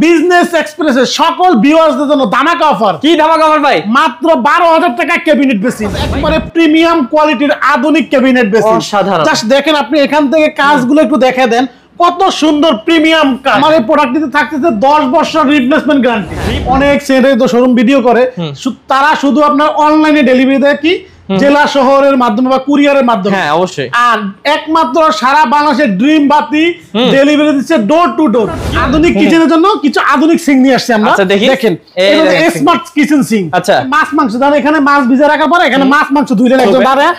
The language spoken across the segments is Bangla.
বিজনেস এক্সপ্রেসের সকল ভিউয়ারদের জন্য ধামাকা অফার। কি ধামাকা অফার ভাই? মাত্র 12,000 টাকা ক্যাবিনেট বেসিন, একবারে প্রিমিয়াম কোয়ালিটির আধুনিক ক্যাবিনেট বেসিন। অসাধারণ। জাস্ট দেখেন, আপনি এখান থেকে কাজগুলো একটু দেখে দেন, কত সুন্দর প্রিমিয়াম কাজ। আমার এই প্রোডাক্টটিতে থাকতেছে 10 বছর রিপ্লেসমেন্ট গ্যারান্টি। অনেক সেন্টারে তো শোরুম ভিডিও করে, তারা শুধু আপনার অনলাইনে ডেলিভারি দেয় কি জেলা শহরের মাধ্যমে বা কুরিয়ারের মাধ্যমে। হ্যাঁ অবশ্যই। আর একমাত্র সারা বাংলাদেশের ড্রিম বাতি ডেলিভারি দিচ্ছে ডোর টু ডোর। আধুনিক কিচেনের জন্য কিছু আধুনিক সিং নিয়ে আসছে আমরা। আচ্ছা দেখি। দেখেন, এটা স্মার্ট কিচেন সিং। আচ্ছা, মাছ মাংস ধরেন, এখানে মাছ ভিজে রাখার পরে এখানে মাছ মাংস ধুইলেন একদম দাঁড়ায়,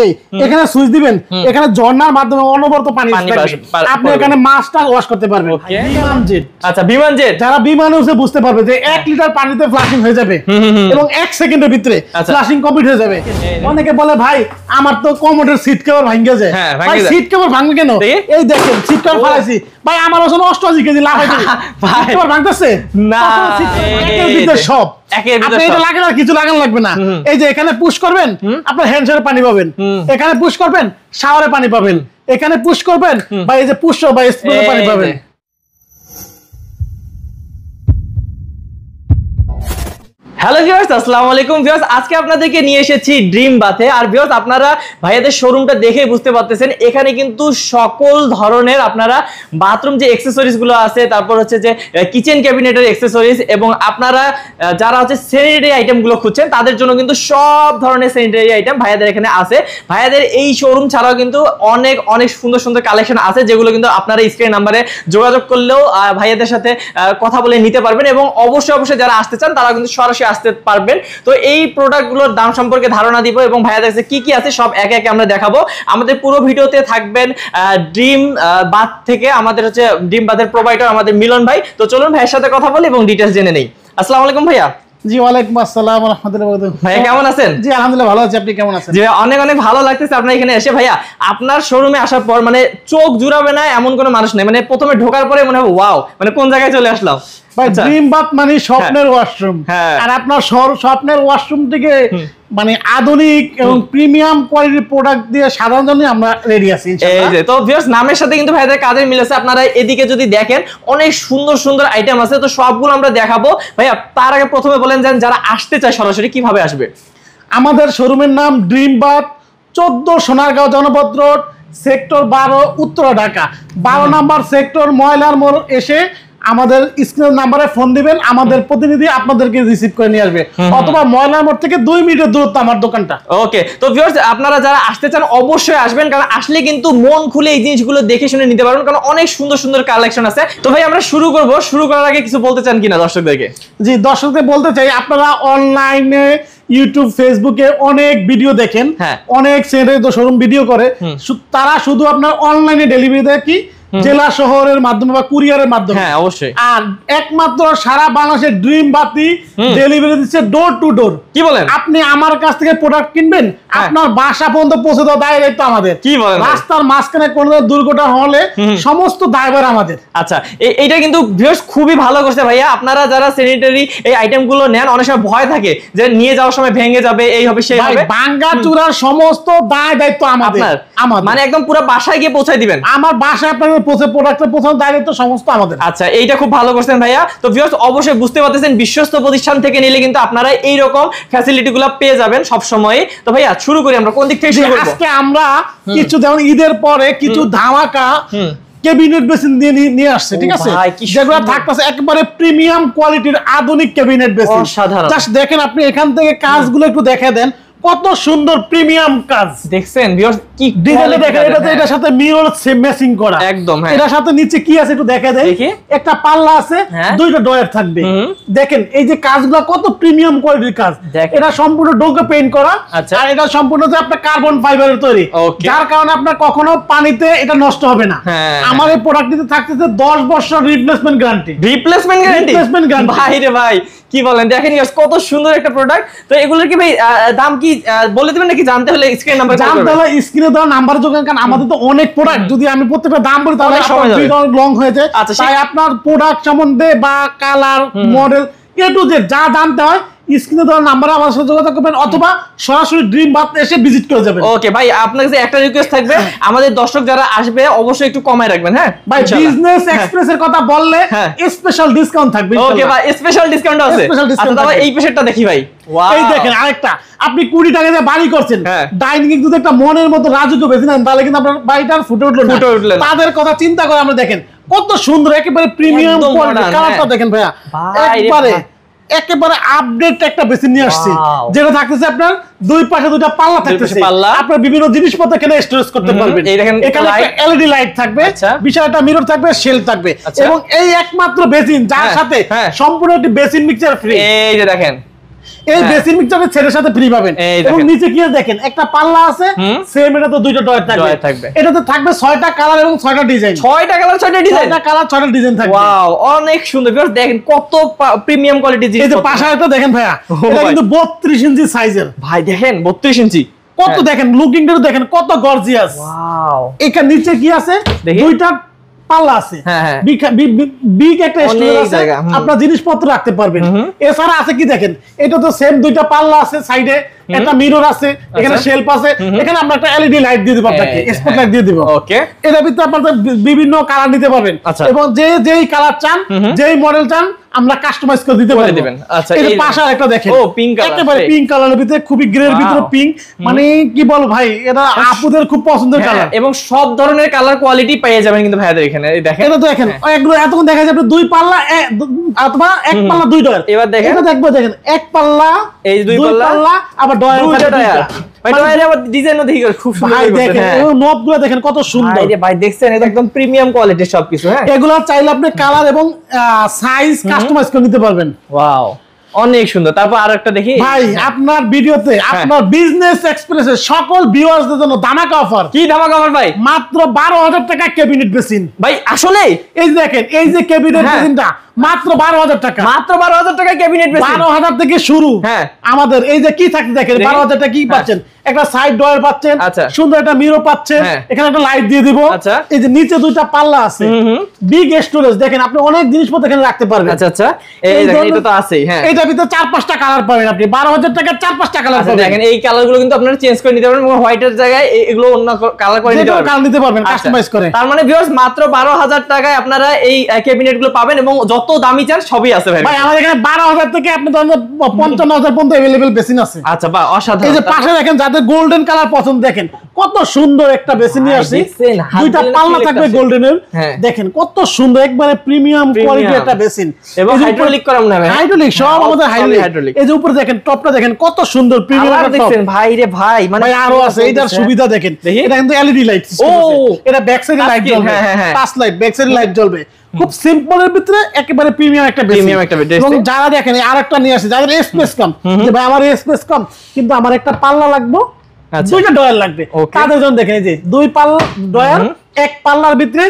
এই এখানে সুইচ দিবেন, এখানে ঝর্ণার মাধ্যমে অনবরত পানি আসবে, আপনি এখানে মাছটা ওয়াশ করতে পারবেন। বিমান জেট। আচ্ছা বিমান জেট, যারা বিমানে উঠে বুঝতে পারবে যে 1 লিটার পানিতে ফ্লাশিং হয়ে যাবে এবং 1 সেকেন্ডের ভিতরে ফ্লাশিং কমপ্লিট হয়ে যাবে। অনেকে বলে ভাই আমার তো কমোডের সিট কভার ভাঙে যায়। ভাই সিট কভার ভাঙবে কেন? এই দেখেন সিট কভার ফালাইছি ভাই, আমার ওজন 88 কেজি লাভ হইছে, সিট কভার ভাঙতেছে না। একের ভিতরে সব, আপনি এটা লাগান আর কিছু লাগান লাগবে না। এই যে এখানে পুশ করবেন, আপনার হ্যান্ড শাওয়ারে পানি পাবেন, এখানে পুশ করবেন শাওয়ারে পানি পাবেন, এখানে পুশ করবেন বা এই যে পুশ বা স্প্রে পানি পাবেন। হ্যালো ভিউয়ার্স, আসসালামু আলাইকুম ভিউয়ার্স। আজকে আপনাদেরকে নিয়ে এসেছি ড্রিম বাথে। আর ভিউয়ার্স, আপনারা ভাইয়াদের শোরুমটা দেখেই বুঝতে পারতেছেন, এখানে কিন্তু সকল ধরনের আপনারা বাথরুম যে অ্যাকসেসরিজ গুলো আছে, তারপর হচ্ছে যে কিচেন ক্যাবিনেটের অ্যাকসেসরিজ, এবং আপনারা যারা হচ্ছে স্যানিটারি আইটেম গুলো খুঁজছেন তাদের জন্য কিন্তু সব ধরনের স্যানিটারি আইটেম ভাইয়াদের এখানে আছে। ভাইয়াদের এই শোরুম ছাড়াও কিন্তু অনেক অনেক সুন্দর সুন্দর কালেকশন আছে, যেগুলো কিন্তু আপনারা স্ক্রিন নাম্বারে যোগাযোগ করলেও ভাইয়াদের সাথে কথা বলে নিতে পারবেন। এবং অবশ্যই অবশ্যই যারা আসতে চান তারা কিন্তু সরাসরি আসতে পারবেন। তো এই প্রোডাক্টগুলোর দাম সম্পর্কে ধারণা দিব এবং ভাইয়াদের কাছে কি কি আছে সব একে একে আমরা দেখাবো। আমাদের পুরো ভিডিওতে থাকবেন ড্রিম বাথ থেকে, আমাদের হচ্ছে ড্রিম বাথের প্রোভাইডার আমাদের মিলন ভাই। তো চলুন ভাইয়ের সাথে কথা বলি এবং ডিটেইলস জেনে নেই। আসসালামু আলাইকুম ভাইয়া। জি ওয়ালাইকুম আসসালাম ওয়া রাহমাতুল্লাহি ওয়া বারাকাতুহু। ভাইয়া কেমন আছেন? জি আলহামদুলিল্লাহ ভালো আছি, আপনি কেমন আছেন? জি অনেক অনেক ভালো লাগতেছে আপনার এখানে এসে। ভাইয়া আপনার শোরুমে আসার পর মানে চোখ জুড়াবে না এমন কোনো মানুষ নেই, মানে প্রথমে ঢোকার পরে মনে হবে ওয়াও, মানে কোন জায়গায় চলে আসলাম। ভাই ড্রিম বাথ মানে স্বপ্নের ওয়াশরুম, আর আপনার স্বপ্নের ওয়াশরুম থেকে মানে আধুনিক এবং প্রিমিয়াম কোয়ালিটির প্রোডাক্ট দিয়ে সাধারণ জন্য আমরা রেডি আছি ইনশাআল্লাহ। এই যে তো ভিউয়ার্স, নামের সাথে কিন্তু ভাইদের কাজের মিল আছে। আপনারা এদিকে যদি দেখেন অনেক সুন্দর সুন্দর আইটেম আছে, তো সবগুলো আমরা দেখাবো। ভাইয়া তার আগে প্রথমে বলেন যে যারা আসতে চায় সরাসরি কিভাবে আসবে? আমাদের শোরুমের নাম ড্রিম বাথ, 14 সোনারগাঁও জনপদ রোড, সেক্টর 12, উত্তরা ঢাকা। 12 নম্বর সেক্টর ময়লার মোড় এসে আমাদের স্ক্রিন নাম্বারে ফোন দিবেন, আমাদের প্রতিনিধি আপনাদেরকে রিসিভ করে নিয়ে আসবে, অথবা ময়লার মোড় থেকে 2 মিনিটের দূরত্ব আমার দোকানটা। ওকে, তো ভিউয়ার্স আপনারা যারা আসতে চান অবশ্যই আসবেন, কারণ আসলে কিন্তু মন খুলে এই জিনিসগুলো দেখে শুনে নিতে পারবেন, কারণ অনেক সুন্দর সুন্দর কালেকশন আছে। তো ভাই আমরা শুরু করব, শুরু করার আগে কিছু বলতে চান কিনা দর্শকদেরকে? জি দর্শকদের বলতে চাই, আপনারা অনলাইনে ইউটিউব ফেসবুকে অনেক ভিডিও দেখেন, অনেক সেন্টারে তো শোরুম ভিডিও করে, তারা শুধু আপনার অনলাইনে ডেলিভারি দেয় কি জেলা শহরের মাধ্যমে বা কুরিয়ারের মাধ্যমে। হ্যাঁ অবশ্যই। আর একমাত্র সারা বাংলাদেশের ড্রিম বাতি ডেলিভারি দিচ্ছে ডোর টু ডোর। কি বলেন? আপনি আমার কাছ থেকে প্রোডাক্ট কিনবেন, আপনার বাসা পর্যন্ত পৌঁছে দেওয়া দায়িত্ব আমাদের। কি বলেন? রাস্তার মাঝখানে কোনো দুর্ঘটনা হলে সমস্ত দায়ভার আমাদের। আচ্ছা, এইটা কিন্তু ভিউয়ার্স খুবই ভালো করছে ভাইয়া। আপনারা যারা স্যানিটারি এই আইটেমগুলো নেন অনেক সময় ভয় থাকে যে নিয়ে যাওয়ার সময় ভেঙে যাবে, এই হবে সেই হবে। ভাঙা চূড়ার সমস্ত দায়িত্ব আমাদের। মানে একদম পুরো বাসায় গিয়ে পৌঁছায় দিবেন? আমার বাসায় আপনাদের প্রোডাক্টের পৌঁছানোর দায়িত্ব সমস্ত আমাদের। আচ্ছা, এইটা খুব ভালো করছেন ভাইয়া। তো ভিউয়ার্স অবশ্যই বুঝতে পারতেছেন বিশ্বস্ত প্রতিষ্ঠান থেকে নিলে কিন্তু আপনারা এই রকম ফ্যাসিলিটিগুলো পেয়ে যাবেন সব সময়। তো ভাইয়া শুরু করি, আমরা কোন দিক থেকে শুরু করব? আজকে আমরা কিছু যেমন ঈদের পরে কিছু ধামাকা ক্যাবিনেট বেসিন নিয়ে আসছে, ঠিক আছে, যেগুলো থাকতেছে একেবারে প্রিমিয়াম কোয়ালিটির আধুনিক ক্যাবিনেট বেসিন। জাস্ট দেখেন, আপনি এখান থেকে কাজগুলো একটু দেখে দেন, কত সুন্দর প্রিমিয়াম কাজ দেখছেন ভিউয়ার্স। কি ডিজাইনে দেখেন, এটার সাথে মিরর ম্যাচিং করা একদম। এটার সাথে নিচে কি আছে একটু দেখে দেন, একটা পাল্লা আছে, 2টা ডয়ার থাকবে। দেখেন এই যে কাজগুলো কত প্রিমিয়াম কোয়ালিটির কাজ। এটা সম্পূর্ণ ডোকে পেইন্ট করা, আর এটা সম্পূর্ণ যে আপনার কার্বন ফাইবারের তৈরি, যার কারণে আপনার কখনো পানিতে এটা নষ্ট হবে না। আমার এই প্রোডাক্টটিতে থাকতেছে 10 বছর রিপ্লেসমেন্ট গ্যারান্টি। রিপ্লেসমেন্ট গ্যারান্টি ভাই রে ভাই, কি বলেন? দেখেন কত সুন্দর একটা প্রোডাক্ট। তো এগুলোর কি ভাই দাম কি বলে দিবেন নাকি? জানতে হলে স্ক্রিন নাম্বার জানতে হলে স্ক্রিনে দেওয়া নাম্বার যোগান, কারণ আমাদের তো অনেক প্রোডাক্ট, যদি আমি প্রত্যেকটা দাম বলি তাহলে ভিডিও লং হয়ে যায়। তাই আপনার প্রোডাক্ট সম্বন্ধে বা colour model A to Z যা জানতে হয় স্ক্রিনে দেওয়া নাম্বারে আমাদের সাথে যোগাযোগ করবেন অথবা সরাসরি ড্রিম বাথ এসে ভিজিট করে যাবেন। ওকে ভাই, আপনার কাছে একটা রিকোয়েস্ট থাকবে, আমাদের দর্শক যারা আসবে অবশ্যই একটু কমায় রাখবেন। হ্যাঁ ভাই, বিজনেস এক্সপ্রেস এর কথা বললে স্পেশাল ডিসকাউন্ট থাকবে। ওকে ভাই, স্পেশাল ডিসকাউন্ট আছে। আচ্ছা তাহলে এই পেশেন্টটা দেখি ভাই। এই দেখেন আরেকটা, আপনি 20 টাকা দিয়ে বাড়ি করছেন, ডাইনিং এ যদি একটা মনের মতো রাজুকে বেঁধে নেন তাহলে কিন্তু আপনার বাড়িটা ফুটে উঠলো না। তাদের কথা চিন্তা করে আমরা দেখেন কত সুন্দর একেবারে প্রিমিয়াম কোয়ালিটি, কালারটা দেখেন ভাইয়া, একেবারে আপডেট একটা বেসিন নিয়ে আসছে, যেটা থাকতেছে আপনার দুই পাশে দুইটা পাল্লা থাকতেছে, আপনার বিভিন্ন জিনিসপত্র এখানে স্টোরেজ করতে পারবেন। এখানে একটা এলইডি লাইট থাকবে, বিশাল একটা মিরর থাকবে, শেল থাকবে, এবং এই একমাত্র বেসিন যার সাথে সম্পূর্ণ একটি বেসিন মিক্সচার ফ্রি। এই যে দেখেন, এই বেসিন মিক্সচারের ছেলের সাথে ফ্রি পাবেন। এবং নিচে কি দেখেন একটা পাল্লা আছে, সেম এটা তো দুইটা ডয়ার থাকবে। এটাতে থাকবে 6টা কালার এবং 6টা ডিজাইন। 6টা কালার 6টা ডিজাইন, 6টা কালার 6টা ডিজাইন থাকবে। ওয়াও, অনেক সুন্দর। ভিউয়ার্স দেখেন কত প্রিমিয়াম কোয়ালিটির জিনিস। এই যে পাশে এটা দেখেন ভাইয়া, এটা কিন্তু 32 ইঞ্চি সাইজের। ভাই দেখেন 32 ইঞ্চি কত, দেখেন লুকিংটা দেখেন কত গর্জিয়াস। ওয়াও, এখানে নিচে কি আছে, দুইটা পাল্লা আছে, বিগ একটা স্টোরেজ আছে, আপনার জিনিসপত্র রাখতে পারবেন। এছাড়া আছে কি দেখেন, এটা তো সেম দুইটা পাল্লা আছে, সাইডে একটা মিরর আছে, এখানে শেলফ আছে, এখানে আমরা একটা এলইডি লাইট দিয়ে দেব, আপনাকে স্পট লাইট দিয়ে দেব। ওকে, এর ভিতরে আপনারা বিভিন্ন কালার নিতে পারবেন, এবং যেই কালার চান, যেই মডেল চান আমরা কাস্টমাইজ করে দিতে পারবো। আচ্ছা, এই পাশে একটা দেখেন, ও পিঙ্ক কালার, একেবারে পিঙ্ক কালারের ভিতরে, খুবই গ্রের ভিতরে পিঙ্ক, মানে কি বল ভাই, এটা আপুদের খুব পছন্দের কালার, এবং সব ধরনের কালার কোয়ালিটি পেয়ে যাবেন কিন্তু ভাইয়াদের এখানে। এই দেখেন, এটা দেখেন এগুলো এতক্ষণ দেখা যাবে দুই পাল্লা অথবা এক পাল্লা দুই ডয়ার। এবার দেখেন, এটা দেখবো, দেখেন এক পাল্লা, এই দুই পাল্লা, আবার ডয়ার ডয়ার। ভাই ডয়ারে আবার ডিজাইনও দেখি খুব সুন্দর। ভাই দেখেন এই নবগুলো দেখেন কত সুন্দর। ভাই ভাই দেখছেন, এটা একদম প্রিমিয়াম কোয়ালিটির সবকিছু। হ্যাঁ, এগুলো চাইলে আপনি কালার এবং সাইজ কাস্টমাইজ করে নিতে পারবেন। ওয়াও, অনেক সুন্দর। তারপর আরেকটা দেখি ভাই, আপনার ভিডিওতে আপনার বিজনেস এক্সপ্রেসের সকল ভিউয়ারদের জন্য ধামাকা অফার। কি ধামাকা অফার ভাই? মাত্র 12,000 টাকা ক্যাবিনেট বেসিন। ভাই আসলে এই দেখেন, এই যে ক্যাবিনেট বেসিনটা মাত্র 12,000 টাকা, মাত্র 12,000 টাকা ক্যাবিনেট বেসিন, 12,000 থেকে শুরু। হ্যাঁ, আমাদের এই যে কি থাকতে দেখেন, 12,000 টাকা কি পাচ্ছেন, একটা সাইড ডয়ার পাচ্ছেন, সুন্দর একটা মিরর পাচ্ছেন, এখানে একটা লাইট দিয়ে দিব। এই যে নিচে দুইটা পাল্লা আছে, বিগ স্টোরেজ, দেখেন আপনি অনেক জিনিসপত্র এখানে রাখতে পারবেন। আচ্ছা আচ্ছা, এই দেখেন এটা তো আছেই। হ্যাঁ, এটার ভিতরে 4-5টা কালার পাবেন আপনি, 12,000 টাকা 4-5টা কালার পাবেন। দেখেন এই কালারগুলো কিন্তু আপনারা চেঞ্জ করে নিতে পারবেন, এবং হোয়াইটের জায়গায় এগুলো অন্য কালার করে নিতে পারবেন, কালার নিতে পারবেন কাস্টমাইজ করে। তার মানে ভিউয়ার্স মাত্র 12,000 টাকায় আপনারা এই ক্যাবিনেটগুলো পাবেন, এবং যত দামি চান সবই আছে ভাই। ভাই আমাদের এখানে 12,000 থেকে আপনি ধরেন 55,000 পর্যন্ত अवेलेबल বেসিন আছে। আচ্ছা, বাহ, অসাধারণ। এই যে পাশে দেখেন, যাদের গোল্ডেন কালার পছন্দ, দেখেন কত সুন্দর একটা বেসিন নিয়ে আসছে, দুইটা পাল্লা থাকবে গোল্ডেনের, দেখেন কত সুন্দর, একবারে প্রিমিয়াম কোয়ালিটি একটা বেসিন, এবং হাইড্রোলিক করা মনে হয়, হাইড্রোলিক সব আমাদের হাইড্রোলিক। এই যে উপরে দেখেন, টপটা দেখেন কত সুন্দর প্রিমিয়াম দেখছেন ভাই রে ভাই, মানে আরো আছে। এটার সুবিধা দেখেন, এটা কিন্তু এলইডি লাইট সিস্টেম আছে, এটা ব্যাক সাইডে লাইট জ্বলবে, টাচ লাইট ব্যাক সাইডে লাইট জ্বলবে, খুব সিম্পল এর ভিতরে একেবারে প্রিমিয়াম একটা বেসিন। এবং যারা দেখেন আরেকটা নিয়ে আসে, যাদের স্পেস কম, যে ভাই আমার স্পেস কম কিন্তু আমার একটা পাল্লা লাগবে, দুইটা ডয়ার লাগবে, তাদের জন্য দেখেন এই যে দুই পাল্লা ডয়ার, এক পাল্লার ভিতরে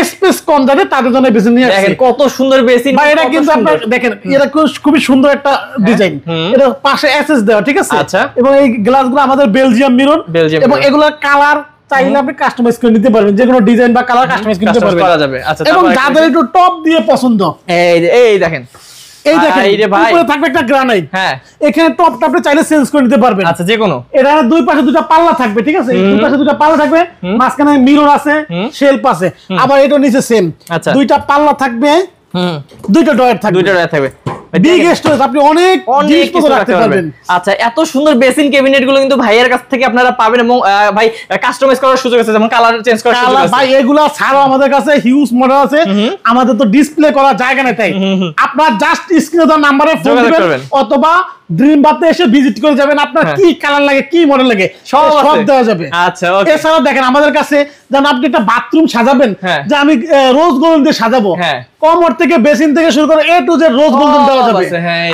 স্পেস কম যাবে, তাদের জন্য বেসিন নিয়ে আসে। দেখেন কত সুন্দর বেসিন ভাই, এটা কিন্তু আপনারা দেখেন, এটা খুবই সুন্দর একটা ডিজাইন, এটা পাশে এসএস দেওয়া, ঠিক আছে। এবং এই গ্লাসগুলো আমাদের বেলজিয়াম মিরর, এবং এগুলোর কালার চাইলে আপনি কাস্টমাইজ করে নিতে পারবেন, যে কোনো ডিজাইন বা কালার কাস্টমাইজ করে নিতে পারবেন, করা যাবে। আচ্ছা, এবং যাদের একটু টপ দিয়ে পছন্দ, এই দেখেন, এই দেখেন উপরে থাকবে একটা গ্রানাইট, হ্যাঁ, এখানে টপটা আপনি চাইলে চেঞ্জ করে নিতে পারবেন। আচ্ছা, যে কোনো, এর দুই পাশে দুটো পাল্লা থাকবে, ঠিক আছে, দুই পাশে দুটো পাল্লা থাকবে, মাঝখানে মিরর আছে, শেলফ আছে, আবার এটা নিচে সেম দুইটা পাল্লা থাকবে, দুইটা ডয়ার থাকবে, বিগ স্টোরেজ, আপনি অনেক জিনিসপত্র রাখতে পারবেন। আচ্ছা, এত সুন্দর বেসিন ক্যাবিনেট গুলো কিন্তু ভাইয়ের কাছ থেকে আপনারা পাবেন, এবং ভাই কাস্টমাইজ করার সুযোগ আছে, যেমন কালার চেঞ্জ করার সুযোগ আছে। ভাই এগুলা ছাড়াও আমাদের কাছে হিউজ মডেল আছে, আমাদের তো ডিসপ্লে করার জায়গা নেই, তাই আপনারা জাস্ট স্ক্রিনে দেওয়া নম্বরে ফোন দিবেন, অথবা ড্রিম বাথে এসে ভিজিট করে যাবেন, আপনার কি কালার লাগে, কি মডেল লাগে সব দেওয়া যাবে। আচ্ছা, এছাড়াও দেখেন আমাদের কাছে, যেমন আপনি একটা বাথরুম সাজাবেন, যে আমি রোজ গোল্ডেন দিয়ে সাজাবো, কমর থেকে বেসিন থেকে শুরু করে এ টু জেড রোজ গোল্ডেন দেওয়া যাবে।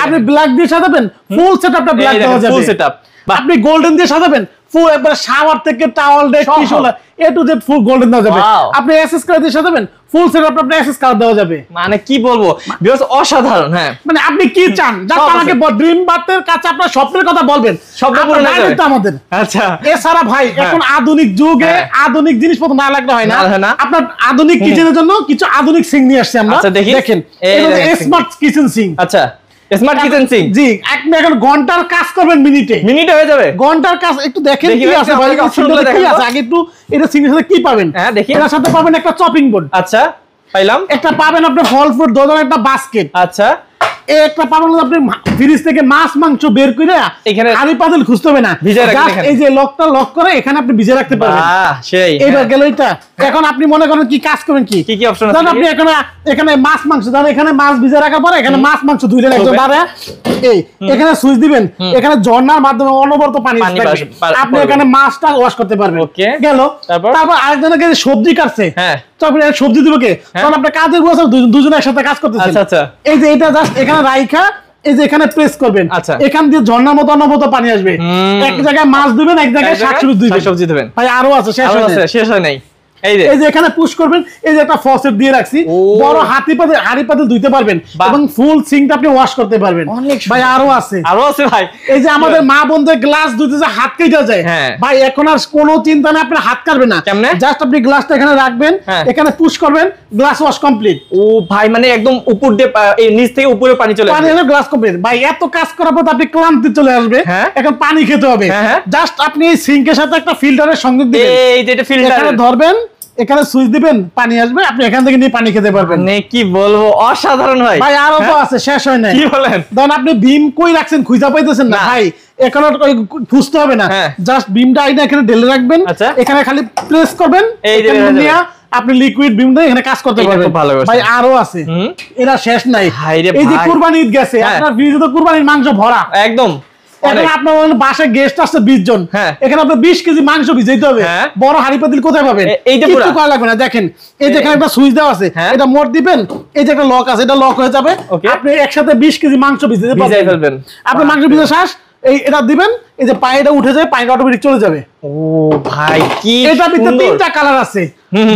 আপনি ব্ল্যাক দিয়ে সাজাবেন, ফুল সেটআপটা ব্ল্যাক দেওয়া যাবে, ফুল সেটআপ। আপনি গোল্ডেন দিয়ে সাজাবেন, ফুল একবার শাওয়ার থেকে towel day tissue A to Z full golden দেওয়া যাবে। আপনি এসএস কালার দিয়ে সাজাবেন, ফুল সেটআপ আপনি এসএস কালার দেওয়া যাবে। মানে কি বলবো ভিউয়ার্স, অসাধারণ। হ্যাঁ, মানে আপনি কি চান, জাস্ট আমাকে ড্রিম বাথের কাছে আপনার স্বপ্নের কথা বলবেন, স্বপ্ন পূরণ হবে আমাদের। আচ্ছা, এছাড়া ভাই এখন আধুনিক যুগে আধুনিক জিনিসপত্র না লাগলে হয় না। আপনার আধুনিক কিচেনের জন্য কিছু আধুনিক সিঙ্ক নিয়ে আসছি আমরা, দেখেন স্মার্ট কিচেন সিঙ্ক। আচ্ছা, স্মার্ট কিচেন সিঙ্ক। জি, আপনি এখন ঘন্টার কাজ করবেন মিনিটে হয়ে যাবে। ঘন্টার কাজ একটু দেখেন কি আছে ভাই, কি আছে আগে একটু এটা সিঙ্কের সাথে কি পাবেন? হ্যাঁ দেখি। এর সাথে পাবেন একটা চপিং বোর্ড। আচ্ছা পাইলাম। একটা পাবেন আপনি ফল ফ্রুট দোকানে একটা বাস্কেট। আচ্ছা। একটা পাবেন আপনি ফ্রিজ থেকে মাছ মাংস বের করে এখানে হাড়ি পাতিল খুঁজতে হবে না, এই যে লকটা লক করে এখানে আপনি ভিজে রাখতে পারবেন। সেই এইবার গেল এটা। এখন আপনি মনে করেন কি কাজ করবেন, কি কি অপশন আছে? আপনি এখানে মাছ মাংস দাও, এখানে মাছ ভিজে রাখার পরে এখানে মাছ মাংস ধুইলে একদম দাঁড়া এই এখানে সুইচ দিবেন, এখানে ঝর্ণার মাধ্যমে অনবরত পানি আসবে, আপনি এখানে মাছটা ওয়াশ করতে পারবেন। ওকে গেল। তারপর আরেকজনকে সবজি কাটছে, হ্যাঁ সবজি দিব কে, তখন আপনার কাজের বসে দুজনে একসাথে কাজ করতেছেন। আচ্ছা আচ্ছা। এই যে এটা জাস্ট এখানে রাইখা এই যে এখানে প্রেস করবেন, এখান দিয়ে ঝর্ণার মতো অনবরত পানি আসবে। এক জায়গায় মাছ দিবেন, এক জায়গায় শাকসবজি দিবেন। ভাই আরো আছে, শেষ হয় নাই। এই যে এখানে পুশ করবেন, এই যে একটা ফসেট দিয়ে রাখছি, বড় হাড়ি পাতিল ধুইতে পারবেন এবং ফুল সিঙ্কটা আপনি ওয়াশ করতে পারবেন। ভাই আরো আছে ভাই। এই যে আমাদের মা বোনদের গ্লাস ধুইতে যে হাত কেটে যায়, ভাই এখন আর কোনো চিন্তা নেই, আপনি হাত কাটবেন না, জাস্ট আপনি গ্লাসটা এখানে রাখবেন, এখানে পুশ করবেন, গ্লাস ওয়াশ কমপ্লিট। ও ভাই মানে একদম উপর দিয়ে নিচ থেকে উপরে পানি চলে আসবে, গ্লাস কমপ্লিট। ভাই এত কাজ করার পর আপনি ক্লান্তি চলে আসবে, এখন পানি খেতে হবে, জাস্ট আপনি এই সিঙ্কের সাথে একটা ফিল্টারের সংযোগ দিবেন, এই যে এটা ফিল্টার এখানে ধরবেন, এখানে সুইচ দিবেন, পানি আসবে, আপনি এখান থেকে নিয়ে পানি খেতে পারবেন। মানে কি বলবো, অসাধারণ ভাই। ভাই আরো তো আছে, শেষ হয় না। কি বলেন? ধরুন আপনি বিম কই রাখছেন, খুঁজে পাইতেছেন না, ভাই এখন খুঁজতে হবে না, জাস্ট বিমটা আইনা এখানে ঢেলে রাখবেন, এখানে খালি প্রেস করবেন, এই যে আপনি লিকুইড বিম দিয়ে এখানে কাজ করতে পারবেন। ভাই আরো আছে, এরা শেষ নাই। এই যে কুরবানি ঈদ গেছে, আপনার ফ্রিজে তো কুরবানির মাংস ভরা একদম। এখন আপনার বাসায় গেস্ট আসছে 20 জন, এখানে আপনার 20 কেজি মাংস ভিজাইতে হবে, বড় হাড়ি পাতিল কোথায় পাবেন? কিছু করা লাগবে না, দেখেন এই যে এখানে একটা সুইচ দেওয়া আছে, এটা মোট দিবেন, এই যে একটা লক আছে, এটা লক হয়ে যাবে, আপনি একসাথে 20 কেজি মাংস ভিজাইতে পারবেন। আপনি মাংস ভিজা শেষ, এই এটা দিবেন, এই যে পানিটা উঠে যায়, পানিটা অটোমেটিক চলে যাবে। ও ভাই কি এটা ভিতরে তিনটা কালার আছে,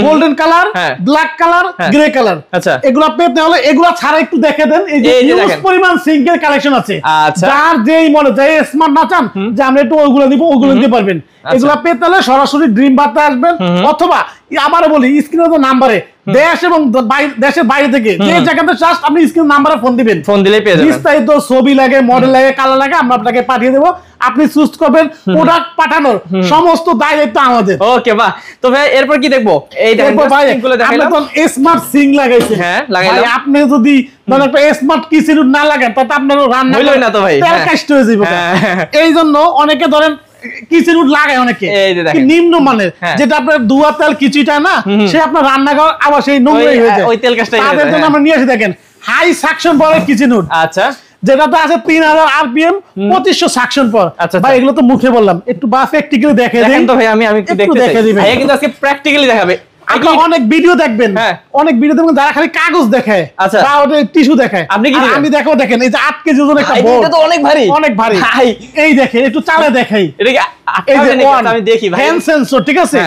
golden colour, black colour, grey colour. আচ্ছা এগুলা পেতে হলে এগুলা ছাড়া একটু দেখে দেন, এই যে হিউজ পরিমাণ সিঙ্কের কালেকশন আছে। যার যেই মনে যায় স্মার্ট না চান যে আমরা একটু ওগুলো নিব, ওগুলো নিতে পারবেন। এগুলা পেতে হলে সরাসরি ড্রিম বার্তে আসবেন, অথবা আবারও বলি স্ক্রিনে তো নাম্বারে দেশ এবং দেশের বাইরে থেকে যে জায়গাতে জাস্ট আপনি স্ক্রিন নাম্বারে ফোন দিবেন, ফোন দিলেই পেয়ে যাবেন। বিস্তারিত ছবি লাগে, মডেল লাগে, কালার লাগে, আমরা আপনাকে পাঠিয়ে দেব, আপনি চুজ করবেন। প্রোডাক্ট পাঠানোর সমস্ত দায়িত্ব আমাদের। ওকে বাহ। তো ভাই এরপর কি দেখবো? এই দেখো ভাই আপনি তো স্মার্ট সিঙ্ক লাগাইছেন, হ্যাঁ লাগাইলাম। ভাই আপনি যদি মানে একটা স্মার্ট কিচেন না লাগান তাতে আপনার রান্না হইলই না তো ভাই, তেল কষ্ট হয়ে যাবে। এইজন্য অনেকে ধরেন কিচেন উড লাগায় অনেকে নিম্ন মানের, যেটা আপনার দুয়া তেল কিছুটা না, সে আপনার রান্নাঘর আবার সেই নোংরাই হয়ে যায়, ওই তেল কাজটাই। তাদের জন্য আমরা নিয়ে এসে দেখেন high suction power kitchen hood. আচ্ছা যেটাতে আছে 3000 আরপিএম, 2500 সাকশন পাওয়ার। ভাই এগুলো তো মুখে বললাম, একটু বা প্র্যাকটিক্যালি দেখে দেন তো ভাই। আমি একটু দেখতে চাই ভাই, কিন্তু আজকে প্র্যাকটিক্যালি দেখাবে। আপনি অনেক ভিডিও দেখবেন, অনেক ভিডিও দেখবেন যারা খালি কাগজ দেখায় বা ওটা টিস্যু দেখায়, আপনি কি আমি দেখাও দেখেন, এই যে 8 কেজি ওজন একটা বোর্ড, এটা তো অনেক ভারী, অনেক ভারী। এই দেখেন একটু চালে দেখাই, এটা কি আমি দেখি ভাই, হ্যান্ড সেন্সর, ঠিক আছে?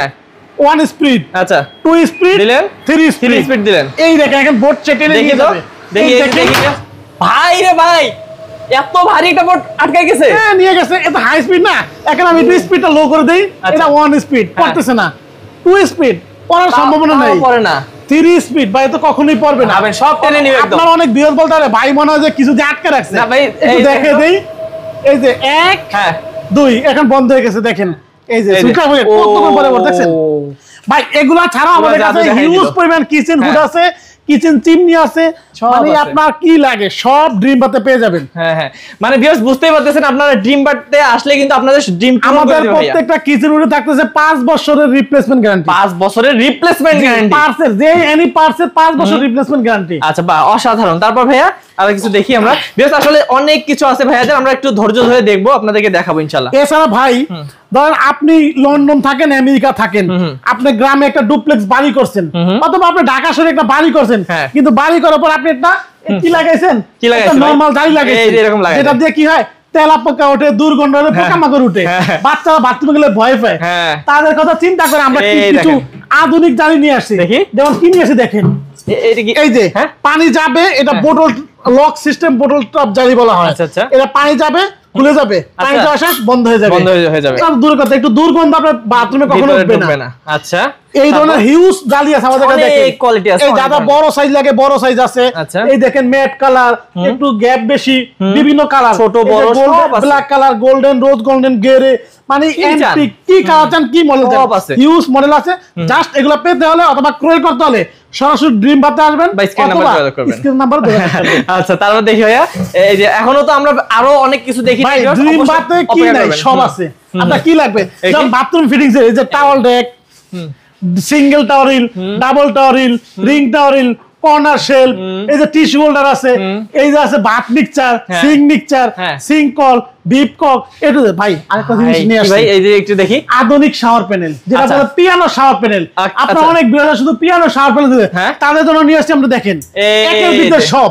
1 স্পিড, আচ্ছা 2 স্পিড দিলেন, 3 স্পিড দিলেন। এই দেখেন এখন বোর্ড চেটে দেখি তো, দেখি ভাই রে ভাই এত ভারী একটা বোর্ড আটকে গেছে। হ্যাঁ নিয়ে গেছে, এটা হাই স্পিড না। এখন আমি 2 স্পিডটা লো করে দেই, এটা 1 স্পিড পড়তেছে না, 2 স্পিড পড়ার সম্ভাবনা নাই, পড়ে না। 3 স্পিড ভাই তো কখনোই পড়বে না, আপনি সব টেনে নিবে একদম। আপনার অনেক বিরল বলতে ভাই মনে হয় যে কিছু দিয়ে আটকে রাখছে না ভাই, একটু দেখে দেই। এই যে 1 হ্যাঁ 2 এখন বন্ধ হয়ে গেছে, দেখেন এই যে সুকা হয়ে কতক্ষণ পরে দেখছেন ভাই। এগুলা ছাড়া আমাদের কাছে হিউজ পরিমাণ কিচেন হুড আছে, কিচেন চিমনি আছে, মানে আপনার কি লাগে সব ড্রিম বাতে পেয়ে যাবেন। হ্যাঁ হ্যাঁ মানে ভিউয়ার্স বুঝতেই পারতেছেন, আপনারা ড্রিম বাতে আসলে কিন্তু আপনাদের ড্রিম পূরণ হবে। আমাদের প্রত্যেকটা কিচেন হুডে থাকতেছে 5 বছরের রিপ্লেসমেন্ট গ্যারান্টি। 5 বছরের রিপ্লেসমেন্ট গ্যারান্টি, পার্সেল যে এনি পার্সেল 5 বছর রিপ্লেসমেন্ট গ্যারান্টি। আচ্ছা বাহ অসাধারণ। তারপর ভাইয়া আর কিছু দেখি আমরা, ভিউয়ার্স আসলে অনেক কিছু আছে ভাইয়াদের, আমরা একটু ধৈর্য ধরে দেখবো, আপনাদেরকে দেখাবো ইনশাআল্লাহ। এছাড়া ভাই ধরেন আপনি লন্ডন থাকেন, আমেরিকা থাকেন, আপনি গ্রামে একটা ডুপ্লেক্স বাড়ি করছেন, অথবা আপনি ঢাকা শহরে একটা বাড়ি করছেন, কিন্তু বাড়ি করার পর আপনি একটা কি লাগাইছেন, নরমাল জালি লাগাইছেন, যেটা দিয়ে কি হয় তেলা পোকা ওঠে, দুর্গন্ধ ওঠে, পোকামাকড় ওঠে, বাচ্চারা বাথরুমে গেলে ভয় পায়। তাদের কথা চিন্তা করে আমরা কিছু আধুনিক জালি নিয়ে আসছি। যেমন কি নিয়ে আসি দেখেন, এই যে পানি যাবে, এটা বোতল লক সিস্টেম, বোতল টপ জালি বলা হয়। এটা পানি যাবে, খুলে যাবে, পানি যাওয়া শেষ, বন্ধ হয়ে যাবে, বন্ধ হয়ে যাবে। তার দূর কথা, একটু দুর্গন্ধ আপনার বাথরুমে কখনো উঠবে না। আচ্ছা এই ধরনের হিউজ জালি আছে আমাদের কাছে, দেখেন অনেক কোয়ালিটি আছে, এই দাদা বড় সাইজ লাগে বড় সাইজ আছে, এই দেখেন ম্যাট কালার, একটু গ্যাপ বেশি, বিভিন্ন কালার, ছোট বড় সব আছে, ব্ল্যাক কালার, গোল্ডেন, রোজ গোল্ডেন, গ্রে, মানে এন্টিক কি কালার চান, কি মডেল চান, হিউজ মডেল আছে। জাস্ট এগুলো পেতে হলে অথবা ক্রয় করতে হলে সরাসরি ড্রিম বাতে আসবেন, অথবা স্ক্রিন নাম্বার দেবেন। আচ্ছা, তারপর দেখি ভাইয়া, এই যে এখনো তো আমরা আরো অনেক কিছু দেখি, ভাই ড্রিম বাতে কি নাই সব আছে। আপনার কি লাগবে, যেমন বাথরুম ফিটিংস এর, এই যে towel deck, single towel rail, double towel rail, ring towel rail, corner shelf, এই যে টিস্যু হোল্ডার আছে, এই যে আছে bath mixture, sink mixture, sink কল, ডিপ কক, এটু ভাই আরেকটা জিনিস নিয়ে আসছি ভাই, এই যে একটু দেখি, আধুনিক শাওয়ার প্যানেল, যেটা বলে পিয়ানো শাওয়ার প্যানেল। আপনারা অনেক বিরোধী শুধু পিয়ানো শাওয়ার প্যানেল দিবে, তাদের জন্য নিয়ে আসছি আমরা, দেখেন একের ভিতরে সব,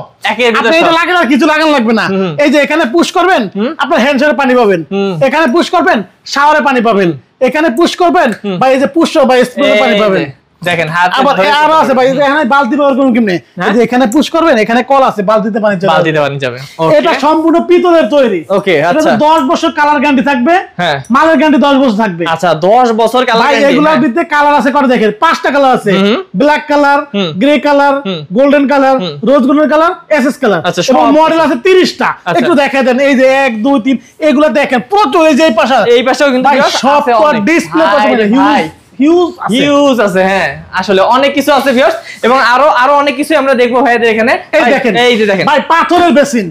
আপনি এটা লাগে না, কিছু লাগানো লাগবে না। এই যে এখানে পুশ করবেন, আপনার হ্যান্ড শাওয়ারে পানি পাবেন, এখানে পুশ করবেন শাওয়ারে পানি পাবেন, এখানে পুশ করবেন বা এই যে পুশ বা স্প্রে পানি পাবেন। দেখেন হাত আবার আরো আছে ভাই, এখানে বালতি ব্যবহার করুন কেমনে, এই যে এখানে পুশ করবেন, এখানে কল আছে, বালতিতে পানি যাবে, বালতিতে পানি যাবে। এটা সম্পূর্ণ পিতলের তৈরি। ওকে, আচ্ছা 10 বছর কালার গ্যারান্টি থাকবে, হ্যাঁ মালের গ্যারান্টি 10 বছর থাকবে। আচ্ছা 10 বছর কালার গ্যারান্টি। ভাই এগুলোর ভিতরে কালার আছে করে দেখেন, 5টা কালার আছে, black colour, grey colour, golden colour, রোজ গোল্ডেন কালার, এসএস কালার, এবং মডেল আছে 30টা। একটু দেখায় দেন, এই যে 1 2 3 এগুলো দেখেন প্রচুর, এই যে এই পাশেও কিন্তু সব ডিসপ্লে করতে হিউজ আছে। হ্যাঁ আসলে অনেক কিছু আছে ভিউয়ার্স, এবং আরো অনেক কিছু আমরা দেখবো ভাইদের এখানে। এই দেখেন, এই যে দেখেন ভাই পাথরের বেসিন,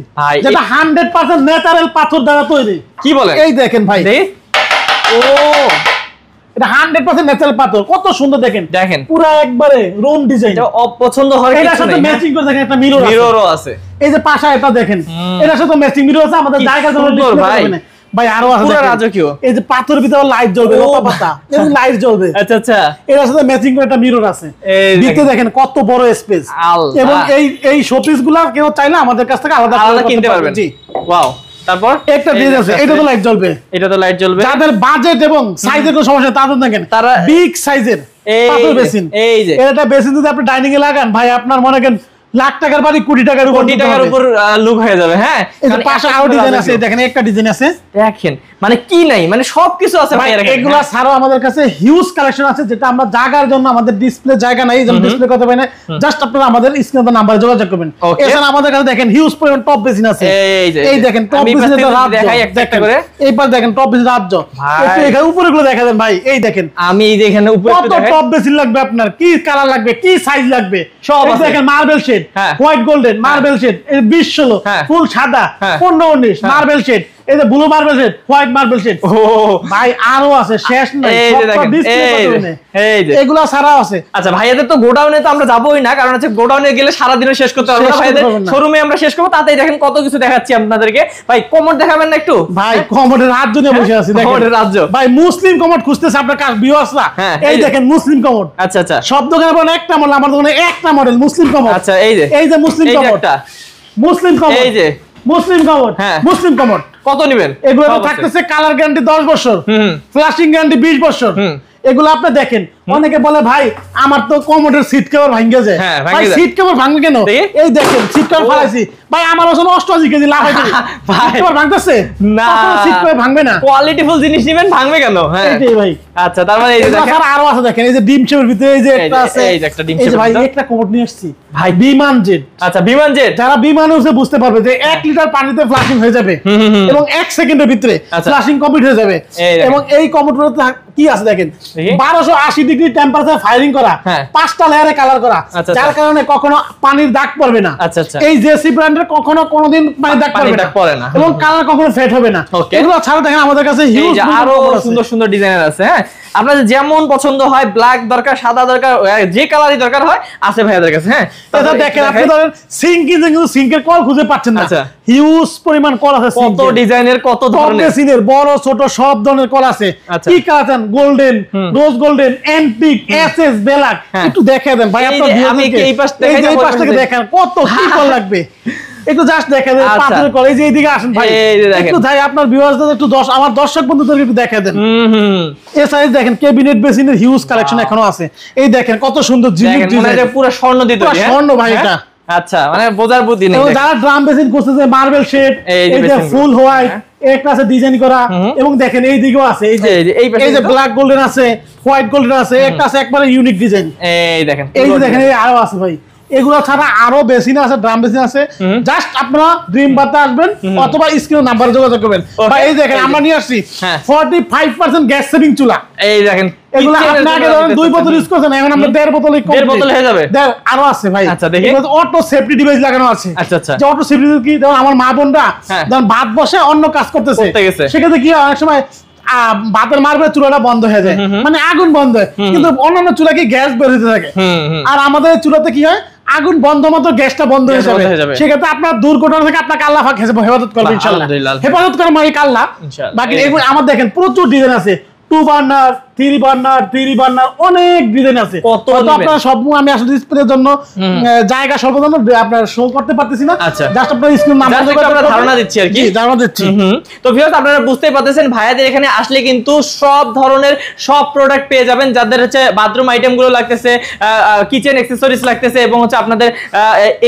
যেটা 100% ন্যাচারাল পাথর দ্বারা তৈরি। কি বলেন? এই দেখেন ভাই, ও এটা 100% ন্যাচারাল পাথর, কত সুন্দর দেখেন, দেখেন পুরো একবারে রোম ডিজাইন, এটা অপছন্দ হয় কিছু নাই, এটার সাথে ম্যাচিং করে দেখেন একটা মিররও আছে। এই যে পাশে এটা দেখেন, এটার সাথে ম্যাচিং মিরর আছে, আমাদের জায়গা জন্য ডিসপ্লে করবেন ভাই। আরো আছে পুরো রাজকীয়, এই যে পাথরের ভিতরে লাইট জ্বলবে, লতা পাতা এই লাইট জ্বলবে। আচ্ছা আচ্ছা, এর সাথে ম্যাচিং করে একটা মিরর আছে, ভিতরে দেখেন কত বড় স্পেস, এবং এই শোপিসগুলো কেউ চাইলে আমাদের কাছ থেকে আলাদা কিনতে পারবেন। জি ওয়াও। তারপর একটা ডিজাইন আছে, এটা তো লাইট জ্বলবে, এটা তো লাইট জ্বলবে। যাদের বাজেট এবং সাইজের কোনো সমস্যা তাদের দেখেন, তারা বিগ সাইজের পাথর বেসিন, এই যে এটা বেসিন যদি আপনি ডাইনিং এ লাগান ভাই, আপনার মনে করেন লাখ টাকার বাড়ি কোটি টাকার উপর লুক হয়ে যাবে। হ্যাঁ এই যে পাশে আরো ডিজাইন আছে, দেখেন একটা ডিজাইন আছে, দেখেন মানে কি নাই, মানে সবকিছু আছে ভাই। এগুলা ছাড়াও আমাদের কাছে হিউজ কালেকশন আছে, যেটা আমরা জায়গার জন্য আমাদের ডিসপ্লে জায়গা নাই, যেমন ডিসপ্লে করতে পারি না, জাস্ট আপনারা আমাদের স্ক্রিনে নাম্বারে যোগাযোগ করবেন। এছাড়া আমাদের কাছে দেখেন হিউজ পরিমাণ টপ বেসিন আছে, এই দেখেন টপ বেসিনের রাজ্য, দেখাই একটা করে, এইবার দেখেন টপ বেসিন রাজ্য, একটু এখানে উপরেগুলো দেখা দেন ভাই। এই দেখেন আমি এই যে এখানে উপরে কত টপ বেসিন লাগবে আপনার, কি কালার লাগবে, কি সাইজ লাগবে, সব আছে। দেখেন marble shade, white golden marble shade, 20-16 ফুল সাদা, 15-19 মার্বেল শেড, এই যে blue marble shade, white marble shade, ও ভাই আরো আছে, শেষ নাই, সব ডিসপ্লে করতে। এই যে এগুলা সারা আছে। আচ্ছা ভাইয়াদের তো গোডাউনে তো আমরা যাবোই না, কারণ হচ্ছে গোডাউনে গেলে সারা দিনও শেষ করতে পারবো না, ভাইয়াদের শোরুমে আমরা শেষ করব। তাতেই দেখেন কত কিছু দেখাচ্ছি আপনাদেরকে। ভাই কমোড দেখাবেন না একটু? ভাই কমোডের রাজ্য নিয়ে বসে আছি, দেখেন কমোডের রাজ্য। ভাই মুসলিম কমোড খুঁজতেছে আপনার কাছে ভিউয়ার্সরা, এই দেখেন মুসলিম কমোড। আচ্ছা আচ্ছা, সব দোকানে বলেন একটা মডেল, আমার দোকানে একটা মডেল মুসলিম কমোড। আচ্ছা এই যে মুসলিম কমোড, মুসলিম কমোড, এই যে মুসলিম কমোড, মুসলিম কমোড কত নেবেন? এগুলো থাকতেছে কালার গ্যারান্টি 10 বছর, ফ্ল্যাশিং গ্যারান্টি 20 বছর। এগুলো আপনি দেখেন, অনেকে বলে ভাই আমার তো কমোডের সিট কভার ভাঙে যায়, ভাই সিট কভার ভাঙবে কেন? এই দেখেন সিট কভার ফালাইছি ভাই, আমার ওজন 88 কেজি লাভ হইছে, সিট কভার ভাঙতেছে না, সিট কভার ভাঙবে না, কোয়ালিটিফুল জিনিস নেবেন, ভাঙবে কেন? হ্যাঁ এইটাই ভাই। আচ্ছা তারপরে এই যে দেখেন আরো আছে, দেখেন এই যে ডিম শেপের ভিতরে এই যে একটা আছে, এই যে একটা ডিম শেপ, ভাই একটা কমোড নিয়ে আসছি ভাই, বিমান জেট। আচ্ছা বিমান জেট, যারা বিমানে উঠে বুঝতে পারবে যে 1 লিটার পানিতে ফ্লাশিং হয়ে যাবে এবং 1 সেকেন্ডের ভিতরে ফ্লাশিং কমপ্লিট হয়ে যাবে। এবং এই কমোডটাতে কি আছে দেখেন, 1280 ডিগ্রি টেম্পারেচার ফায়ারিং করা, 5টা লেয়ারে কালার করা, যার কারণে কখনো পানির দাগ পড়বে না। এই জেসি ব্র্যান্ডের কখনো কোনোদিন পানির দাগ পড়বে না, এবং কালার কখনো ফেড হবে না। এগুলো ছাড়া দেখেন আমাদের কাছে হিউজ আরো সুন্দর সুন্দর ডিজাইনের আছে। হ্যাঁ আপনাদের যেমন পছন্দ হয়, ব্ল্যাক দরকার, সাদা দরকার, যে কালারই দরকার হয় আছে ভাইয়াদের কাছে। হ্যাঁ এটা দেখেন, আপনি ধরেন সিঙ্ক কিন্তু সিঙ্কের কল খুঁজে পাচ্ছেন না, হিউজ পরিমাণ কল আছে, কত ডিজাইনের, কত ধরনের সিনের, বড় ছোট সব ধরনের কল আছে। কি কালার চান? গোল্ডেন, রোজ গোল্ডেন, এন্টিক, এসএস, ব্ল্যাক, একটু দেখায় দেন ভাই আপনার ভিউয়ারদেরকে। এই পাশ থেকে দেখেন কত কি কল লাগবে, একটু জাস্ট দেখেন পাথরের কল। এই যে এইদিকে আসেন ভাই, একটু যাই আপনার ভিউয়ারদের একটু আমার দর্শক বন্ধুদেরকে একটু দেখায় দেন। এই সাইজ দেখেন, ক্যাবিনেট বেসিনের হিউজ কালেকশন এখনো আছে। এই দেখেন কত সুন্দর জিনিস, মানে পুরো স্বর্ণ দিয়ে তৈরি, স্বর্ণ ভাই এটা। আচ্ছা মানে বোঝার বুদ্ধি নেই। যারা ড্রাম বেসিন করতেছে, মার্বেল শেড, এই যে ফুল হোয়াইট একটা আছে ডিজাইন করা, এবং দেখেন এই দিকেও আছে, এই যে ব্ল্যাক গোল্ডেন আছে, হোয়াইট গোল্ডের আছে, একটা আছে একবারে ইউনিক ডিজাইন। এই দেখেন, এই যে দেখেন, এই আরো আছে ভাই, এগুলো ছাড়া আরো বেসিন আছে, ড্রাম বেসিন আছে। জাস্ট আপনারা ড্রিম বাতে আসবেন অথবা স্ক্রিন নাম্বারে যোগাযোগ করবেন। ভাই এই দেখেন আমরা নিয়ে আসছি 45% গ্যাস সেভিং চুলা। এই দেখেন এগুলো আপনি আগে ধরেন 2 বোতল ইউজ করছেন, এখন আমরা 1.5 বোতল হয়ে যাবে। আরো আছে ভাই। আচ্ছা দেখি, অটো সেফটি ডিভাইস লাগানো আছে। আচ্ছা আচ্ছা, যে অটো সেফটি কি, দেখুন আমার মা বোনরা যখন ভাত বসে অন্য কাজ করতেছে, সেক্ষেত্রে কি অনেক সময় ভাতের মারবে চুলাটা বন্ধ হয়ে যায়, মানে আগুন বন্ধ হয়, কিন্তু অন্যান্য চুলা কি গ্যাস বের হতে থাকে। আর আমাদের চুলাতে কি হয়, আগুন বন্ধ মতো গ্যাসটা বন্ধ হয়ে যাবে। সেক্ষেত্রে আপনার দুর্ঘটনা থেকে আপনাকে আল্লাহ পাক হেফাজত করবে ইনশাআল্লাহ। হেফাজত করে মালিক আল্লাহ। বাকি এগুলো আমার দেখেন প্রচুর ডিজাইন আছে, 2 বার্নার, 3 বার্নার, অনেক ডিজাইন আছে। কত আপনারা সব আমি আসলে ডিসপ্লের জন্য জায়গা স্বল্প জন্য আপনারা শো করতে পারতেছি না। জাস্ট আপনারা স্ক্রিন নাম্বার আমরা ধারণা দিচ্ছি আর কি, ধারণা দিচ্ছি। তো ভিউয়ার্স আপনারা বুঝতেই পারতেছেন, ভাইয়াদের এখানে আসলে কিন্তু সব ধরনের সব প্রোডাক্ট পেয়ে যাবেন, যাদের হচ্ছে বাথরুম আইটেম গুলো লাগতেছে, কিচেন অ্যাকসেসরিজ লাগতেছে, এবং হচ্ছে আপনাদের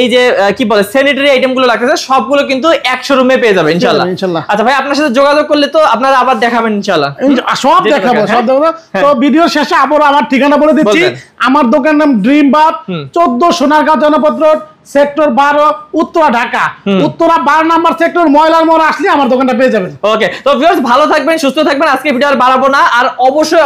এই যে কি বলে স্যানিটারি আইটেম গুলো লাগতেছে, সবগুলো কিন্তু এক শোরুমে পেয়ে যাবেন ইনশাআল্লাহ। আচ্ছা ভাই, আপনার সাথে যোগাযোগ করলে তো আপনারা আবার দেখাবেন ইনশাআল্লাহ। সব দেখাবো, সব দেখাবো। তো ভিডিও শেষে আবার আমার ঠিকানা বলে দিচ্ছি। আমার দোকানের নাম ড্রিম বাথ, 14 সোনারগাঁও জনপদ road, sector 12, Uttara, Dhaka. Uttara 12 number sector, ময়লার মোড় আসলে আমার দোকানটা পেয়ে যাবেন। ওকে, তো ভিউয়ার্স ভালো থাকবেন, সুস্থ থাকবেন। আজকে ভিডিও আর বাড়াবো না। আর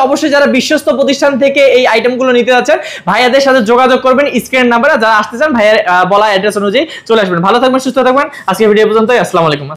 অবশ্যই যারা বিশ্বস্ত প্রতিষ্ঠান থেকে এই আইটেমগুলো নিতে যাচ্ছেন, ভাইয়াদের সাথে যোগাযোগ করবেন স্ক্রিন নাম্বারে। যারা আসতে চান ভাইয়ের বলা অ্যাড্রেস অনুযায়ী চলে আসবেন। ভালো থাকবেন, সুস্থ থাকবেন। আজকে ভিডিও পর্যন্তই। আসসালামু আলাইকুম।